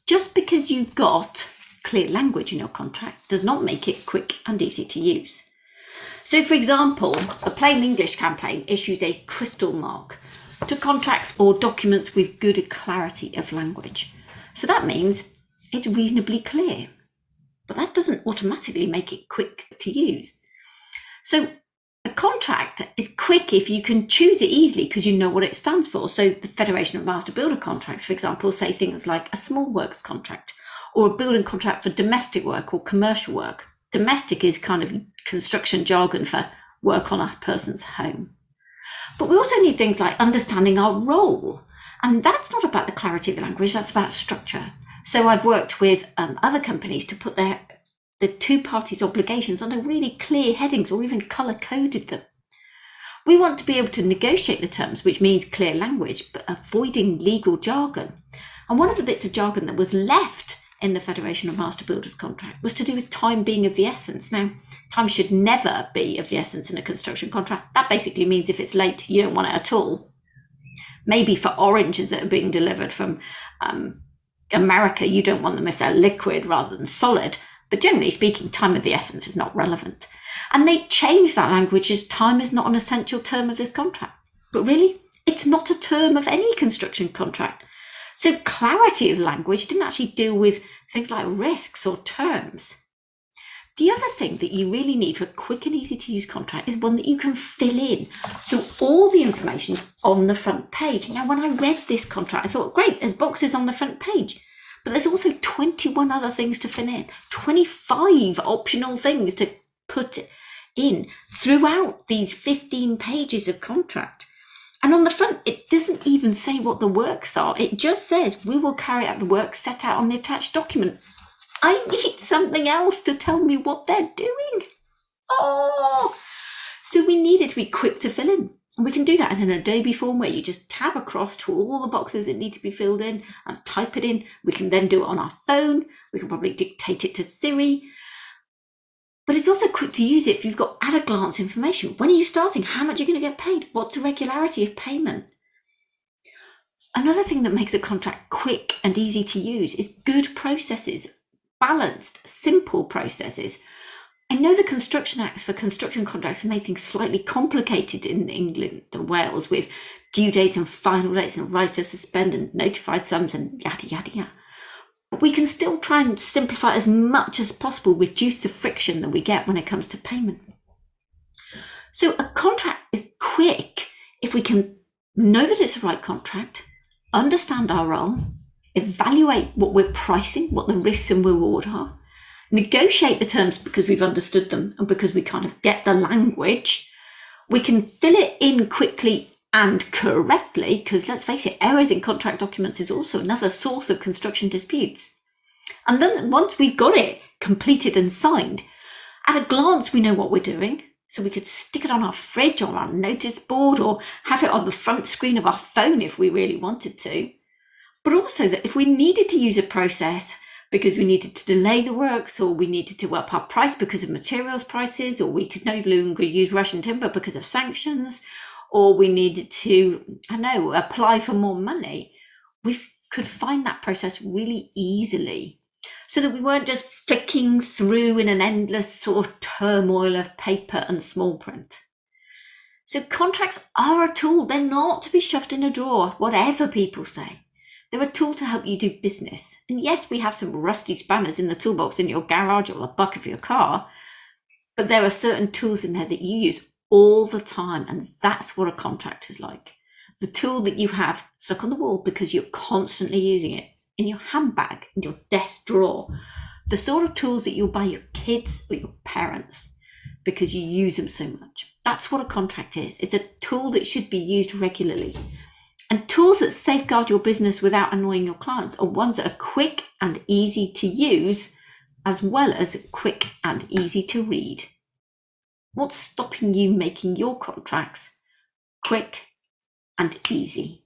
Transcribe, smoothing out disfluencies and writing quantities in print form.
Just because you've got clear language in your contract does not make it quick and easy to use. So, for example, a plain English campaign issues a crystal mark to contracts or documents with good clarity of language. So that means it's reasonably clear, but that doesn't automatically make it quick to use. So a contract is quick if you can choose it easily because you know what it stands for. So the Federation of Master Builder contracts, for example, say things like a small works contract or a building contract for domestic work or commercial work. Domestic is kind of construction jargon for work on a person's home. But we also need things like understanding our role. And that's not about the clarity of the language, that's about structure. So I've worked with other companies to put the two parties' obligations under really clear headings or even colour-coded them. We want to be able to negotiate the terms, which means clear language, but avoiding legal jargon. And one of the bits of jargon that was left in the Federation of Master Builders contract was to do with time being of the essence. Now, time should never be of the essence in a construction contract. That basically means if it's late, you don't want it at all. Maybe for oranges that are being delivered from America, you don't want them if they're liquid rather than solid. But generally speaking, time of the essence is not relevant. And they changed that language as time is not an essential term of this contract. But really, it's not a term of any construction contract. So clarity of language didn't actually deal with things like risks or terms. The other thing that you really need for a quick and easy to use contract is one that you can fill in. So all the information's on the front page. Now, when I read this contract, I thought, great, there's boxes on the front page. But there's also 21 other things to fill in, 25 optional things to put in throughout these 15 pages of contract. And on the front, it doesn't even say what the works are. It just says, we will carry out the work set out on the attached document. I need something else to tell me what they're doing. Oh, so we need it to be quick to fill in. And we can do that in an Adobe form where you just tab across to all the boxes that need to be filled in and type it in. We can then do it on our phone. We can probably dictate it to Siri. But it's also quick to use it if you've got at-a-glance information. When are you starting? How much are you going to get paid? What's the regularity of payment? Another thing that makes a contract quick and easy to use is good processes, balanced, simple processes. I know the Construction Acts for construction contracts have made things slightly complicated in England and Wales with due dates and final dates and rights to suspend and notified sums and yada, yada, yada. But we can still try and simplify as much as possible, reduce the friction that we get when it comes to payment. So a contract is quick if we can know that it's the right contract, understand our role, evaluate what we're pricing, what the risks and reward are, negotiate the terms because we've understood them and because we kind of get the language. We can fill it in quickly and correctly, because let's face it, errors in contract documents is also another source of construction disputes. And then once we've got it completed and signed, at a glance we know what we're doing. So we could stick it on our fridge or our notice board or have it on the front screen of our phone if we really wanted to. But also that if we needed to use a process because we needed to delay the works or we needed to up our price because of materials prices, or we could no longer use Russian timber because of sanctions, or we needed to, apply for more money, we could find that process really easily so that we weren't just flicking through in an endless sort of turmoil of paper and small print. So contracts are a tool. They're not to be shoved in a drawer, whatever people say. They're a tool to help you do business. And yes, we have some rusty spanners in the toolbox in your garage or the buck of your car, but there are certain tools in there that you use all the time, and that's what a contract is like. The tool that you have stuck on the wall because you're constantly using it, in your handbag, in your desk drawer, the sort of tools that you'll buy your kids or your parents because you use them so much. That's what a contract is. It's a tool that should be used regularly. And tools that safeguard your business without annoying your clients are ones that are quick and easy to use, as well as quick and easy to read. What's stopping you making your contracts quick and easy?